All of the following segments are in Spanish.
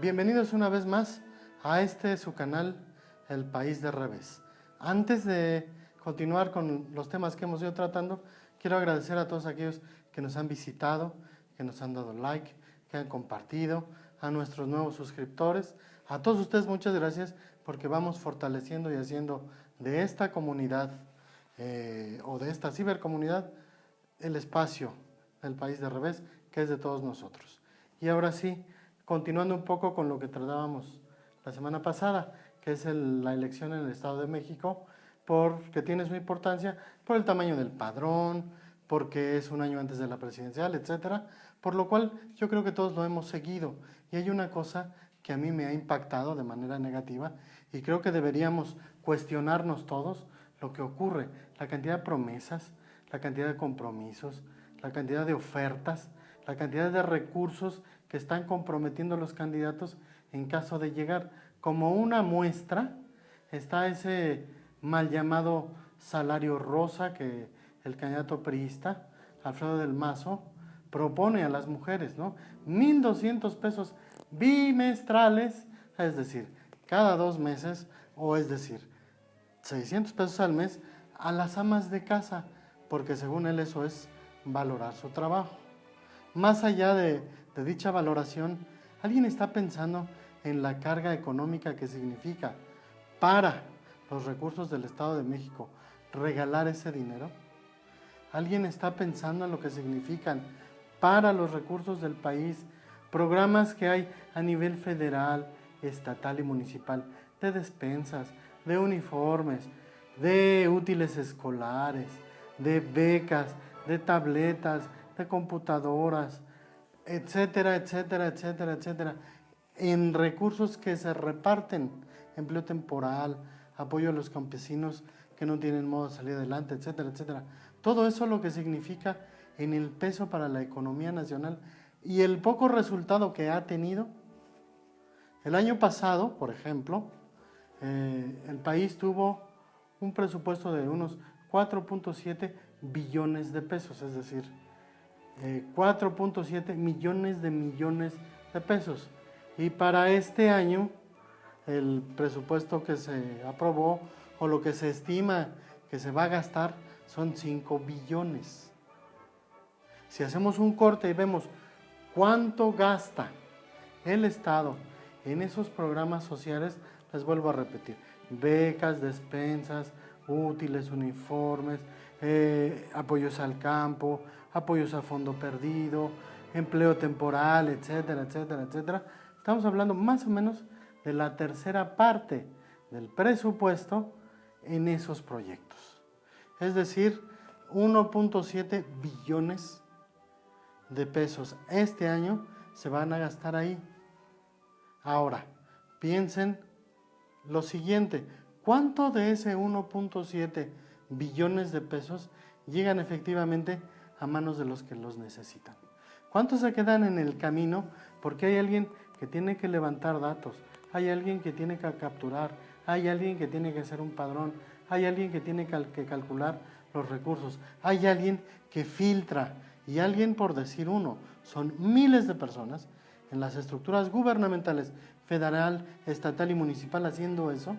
Bienvenidos una vez más a su canal, El País de Revés. Antes de continuar con los temas que hemos ido tratando, quiero agradecer a todos aquellos que nos han visitado, que nos han dado like, que han compartido, a nuestros nuevos suscriptores. A todos ustedes muchas gracias porque vamos fortaleciendo y haciendo de esta comunidad o de esta cibercomunidad el espacio del País de Revés, que es de todos nosotros. Y ahora sí, continuando un poco con lo que tratábamos la semana pasada, que es la elección en el Estado de México, porque tiene su importancia por el tamaño del padrón, porque es un año antes de la presidencial, etcétera, por lo cual yo creo que todos lo hemos seguido. Y hay una cosa que a mí me ha impactado de manera negativa y creo que deberíamos cuestionarnos todos lo que ocurre, la cantidad de promesas, la cantidad de compromisos, la cantidad de ofertas, la cantidad de recursos que están comprometiendo los candidatos en caso de llegar. Como una muestra está ese mal llamado salario rosa que el candidato priista, Alfredo del Mazo, propone a las mujeres, ¿no? 1,200 pesos bimestrales, es decir, cada 2 meses, o es decir, 600 pesos al mes a las amas de casa, porque según él eso es valorar su trabajo. Más allá de dicha valoración, ¿alguien está pensando en la carga económica que significa para los recursos del Estado de México regalar ese dinero? ¿Alguien está pensando en lo que significan para los recursos del país programas que hay a nivel federal, estatal y municipal de despensas, de uniformes, de útiles escolares, de becas, de tabletas, de computadoras, etcétera, etcétera, etcétera, etcétera, en recursos que se reparten, empleo temporal, apoyo a los campesinos que no tienen modo de salir adelante, etcétera, etcétera? Todo eso lo que significa en el peso para la economía nacional y el poco resultado que ha tenido. El año pasado, por ejemplo, el país tuvo un presupuesto de unos 4.7 billones de pesos, es decir, 4.7 millones de pesos. Y para este año, el presupuesto que se aprobó o lo que se estima que se va a gastar son 5 billones. Si hacemos un corte y vemos cuánto gasta el Estado en esos programas sociales, les vuelvo a repetir: becas, despensas, útiles, uniformes, apoyos al campo, apoyos a fondo perdido, empleo temporal, etcétera, etcétera, etcétera. Estamos hablando más o menos de la tercera parte del presupuesto en esos proyectos. Es decir, 1.7 billones de pesos este año se van a gastar ahí. Ahora, piensen lo siguiente: ¿cuánto de ese 1.7 billones de pesos llegan efectivamente a manos de los que los necesitan? ¿Cuántos se quedan en el camino porque hay alguien que tiene que levantar datos, hay alguien que tiene que capturar, hay alguien que tiene que hacer un padrón, hay alguien que tiene que calcular los recursos, hay alguien que filtra y alguien, por decir uno, son miles de personas en las estructuras gubernamentales, federal, estatal y municipal haciendo eso?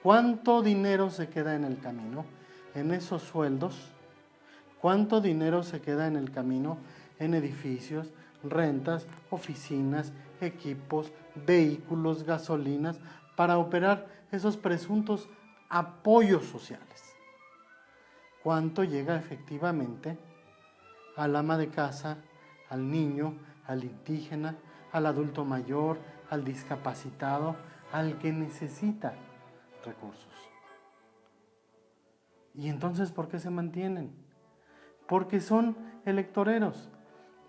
¿Cuánto dinero se queda en el camino en esos sueldos? ¿Cuánto dinero se queda en el camino en edificios, rentas, oficinas, equipos, vehículos, gasolinas, para operar esos presuntos apoyos sociales? ¿Cuánto llega efectivamente al ama de casa, al niño, al indígena, al adulto mayor, al discapacitado, al que necesita recursos? ¿Y entonces por qué se mantienen? Porque son electoreros,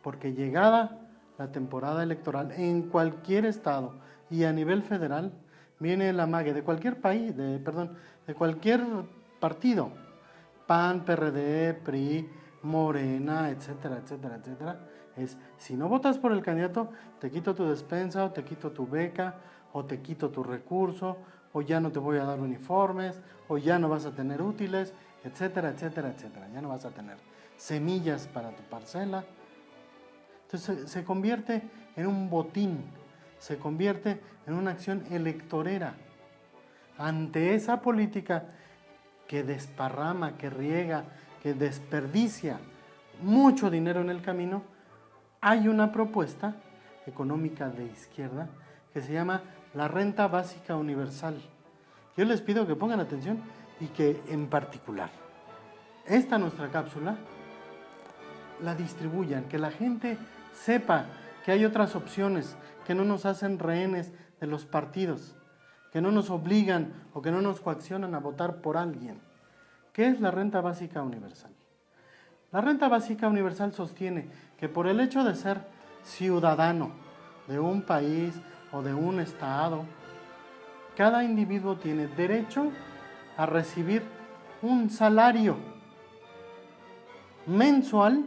porque llegada la temporada electoral en cualquier estado y a nivel federal viene el amague de cualquier país, de cualquier partido, PAN, PRD, PRI, Morena, etcétera, etcétera, etcétera, es: si no votas por el candidato, te quito tu despensa, o te quito tu beca, o te quito tu recurso, o ya no te voy a dar uniformes, o ya no vas a tener útiles, etcétera, etcétera, etcétera. Ya no vas a tener semillas para tu parcela. Entonces se convierte en un botín, se convierte en una acción electorera. Ante esa política que desparrama, que riega, que desperdicia mucho dinero en el camino, hay una propuesta económica de izquierda que se llama la renta básica universal. Yo les pido que pongan atención y que en particular esta nuestra cápsula la distribuyan, que la gente sepa que hay otras opciones, que no nos hacen rehenes de los partidos, que no nos obligan o que no nos coaccionan a votar por alguien. ¿Qué es la renta básica universal? La renta básica universal sostiene que por el hecho de ser ciudadano de un país o de un estado, cada individuo tiene derecho a recibir un salario mensual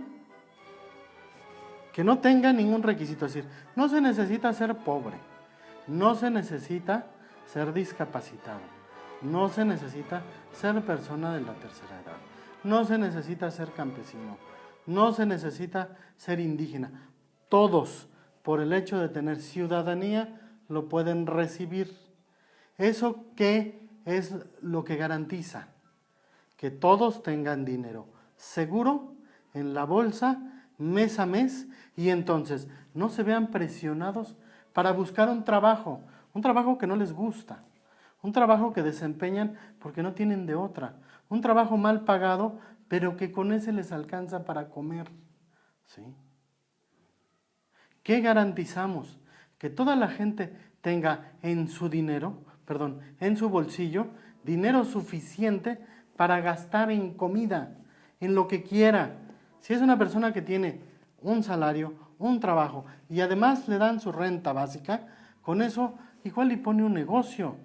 que no tenga ningún requisito. Es decir, no se necesita ser pobre, no se necesita ser discapacitado, no se necesita ser persona de la tercera edad, no se necesita ser campesino, no se necesita ser indígena. Todos, por el hecho de tener ciudadanía, lo pueden recibir. ¿Eso qué es lo que garantiza? Que todos tengan dinero seguro en la bolsa mes a mes y entonces no se vean presionados para buscar un trabajo que no les gusta, un trabajo que desempeñan porque no tienen de otra, un trabajo mal pagado, pero que con ese les alcanza para comer, ¿sí? ¿Qué garantizamos? Que toda la gente tenga en su bolsillo, dinero suficiente para gastar en comida, en lo que quiera. Si es una persona que tiene un salario, un trabajo y además le dan su renta básica, con eso igual le pone un negocio.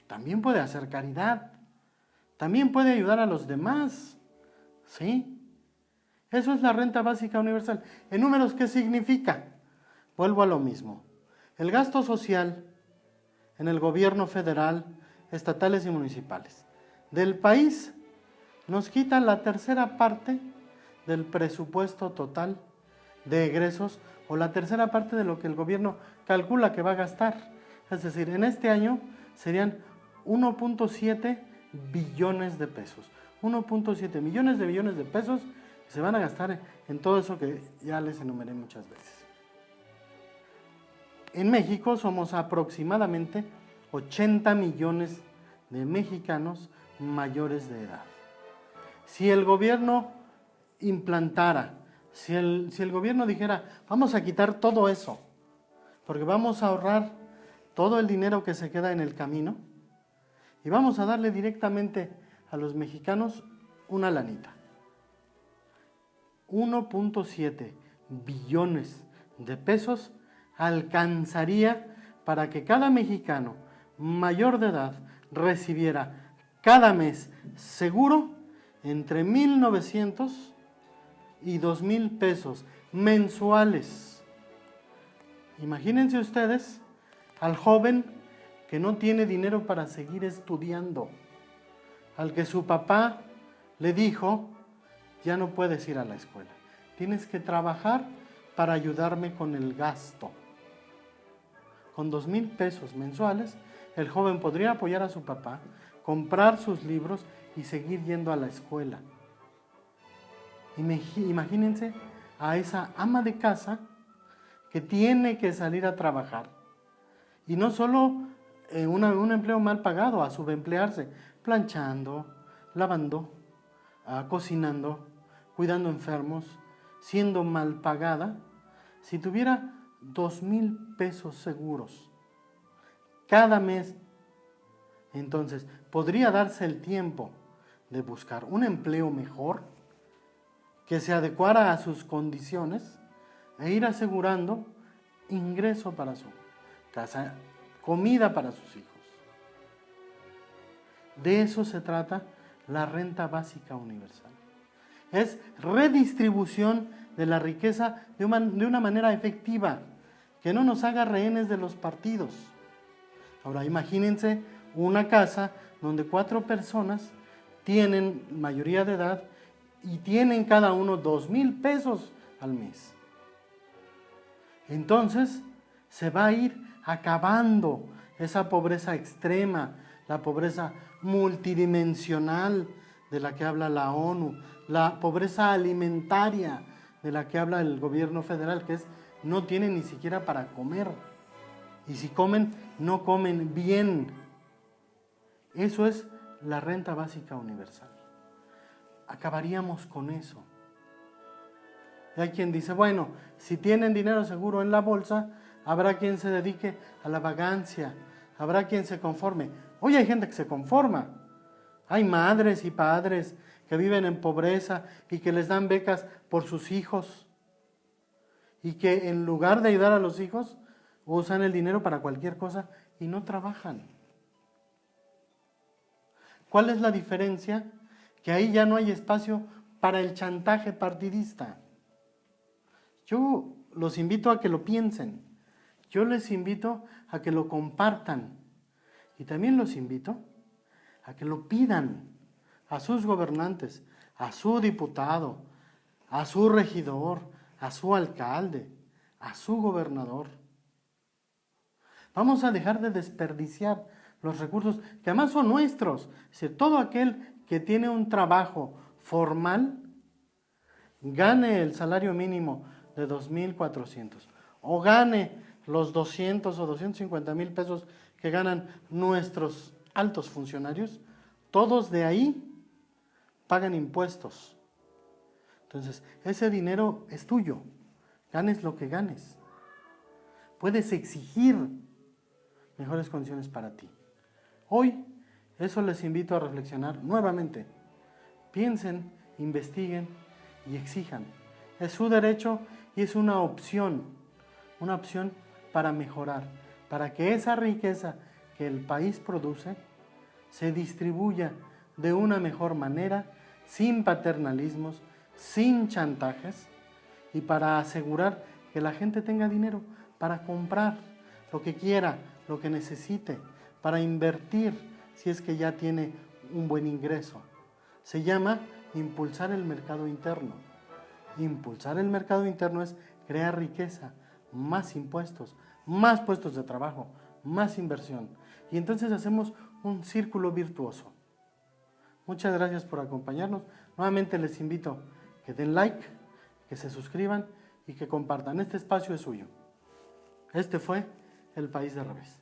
También puede hacer caridad, también puede ayudar a los demás, ¿sí? Eso es la renta básica universal. ¿En números qué significa? Vuelvo a lo mismo. El gasto social en el gobierno federal, estatales y municipales del país nos quita la tercera parte del presupuesto total de egresos o la tercera parte de lo que el gobierno calcula que va a gastar. Es decir, en este año serían 1.7 billones de pesos. 1.7 millones de pesos que se van a gastar en todo eso que ya les enumeré muchas veces. En México somos aproximadamente 80 millones de mexicanos mayores de edad. Si el gobierno implantara, si el gobierno dijera, vamos a quitar todo eso, porque vamos a ahorrar todo el dinero que se queda en el camino y vamos a darle directamente a los mexicanos una lanita. 1.7 billones de pesos alcanzaría para que cada mexicano mayor de edad recibiera cada mes seguro entre 1,900 y 2,000 pesos mensuales. Imagínense ustedes al joven que no tiene dinero para seguir estudiando, al que su papá le dijo, ya no puedes ir a la escuela, tienes que trabajar para ayudarme con el gasto. Con 2,000 pesos mensuales, el joven podría apoyar a su papá, comprar sus libros y seguir yendo a la escuela. Imagínense a esa ama de casa que tiene que salir a trabajar. Y no solo un empleo mal pagado, a subemplearse, planchando, lavando, cocinando, cuidando enfermos, siendo mal pagada. Si tuviera 2,000 pesos seguros cada mes, entonces podría darse el tiempo de buscar un empleo mejor que se adecuara a sus condiciones e ir asegurando ingreso para su casa, comida para sus hijos. De eso se trata la renta básica universal. Es redistribución de la riqueza de una manera efectiva, que no nos haga rehenes de los partidos. Ahora imagínense una casa donde 4 personas tienen mayoría de edad y tienen cada uno 2,000 pesos al mes. Entonces se va a ir acabando esa pobreza extrema, la pobreza multidimensional de la que habla la ONU, la pobreza alimentaria de la que habla el gobierno federal, que es no tienen ni siquiera para comer. Y si comen, no comen bien. Eso es la renta básica universal. Acabaríamos con eso. Y hay quien dice, bueno, si tienen dinero seguro en la bolsa, habrá quien se dedique a la vagancia, habrá quien se conforme. Hoy hay gente que se conforma. Hay madres y padres que viven en pobreza y que les dan becas por sus hijos. Y que en lugar de ayudar a los hijos, usan el dinero para cualquier cosa y no trabajan. ¿Cuál es la diferencia? Que ahí ya no hay espacio para el chantaje partidista. Yo los invito a que lo piensen. Yo les invito a que lo compartan. Y también los invito a que lo pidan a sus gobernantes, a su diputado, a su regidor, a su alcalde, a su gobernador. Vamos a dejar de desperdiciar los recursos que además son nuestros. Es decir, todo aquel que tiene un trabajo formal, gane el salario mínimo de 2,400 o gane los 200 o 250,000 pesos que ganan nuestros altos funcionarios, todos de ahí pagan impuestos. Entonces, ese dinero es tuyo, ganes lo que ganes. Puedes exigir mejores condiciones para ti. Hoy, eso les invito a reflexionar nuevamente. Piensen, investiguen y exijan. Es su derecho y es una opción para mejorar, para que esa riqueza que el país produce se distribuya de una mejor manera, sin paternalismos, sin chantajes, y para asegurar que la gente tenga dinero para comprar lo que quiera, lo que necesite, para invertir si es que ya tiene un buen ingreso. Se llama impulsar el mercado interno. Impulsar el mercado interno es crear riqueza, más impuestos, más puestos de trabajo, más inversión. Y entonces hacemos un círculo virtuoso. Muchas gracias por acompañarnos. Nuevamente les invito a que den like, que se suscriban y que compartan. Este espacio es suyo. Este fue El País de Revés.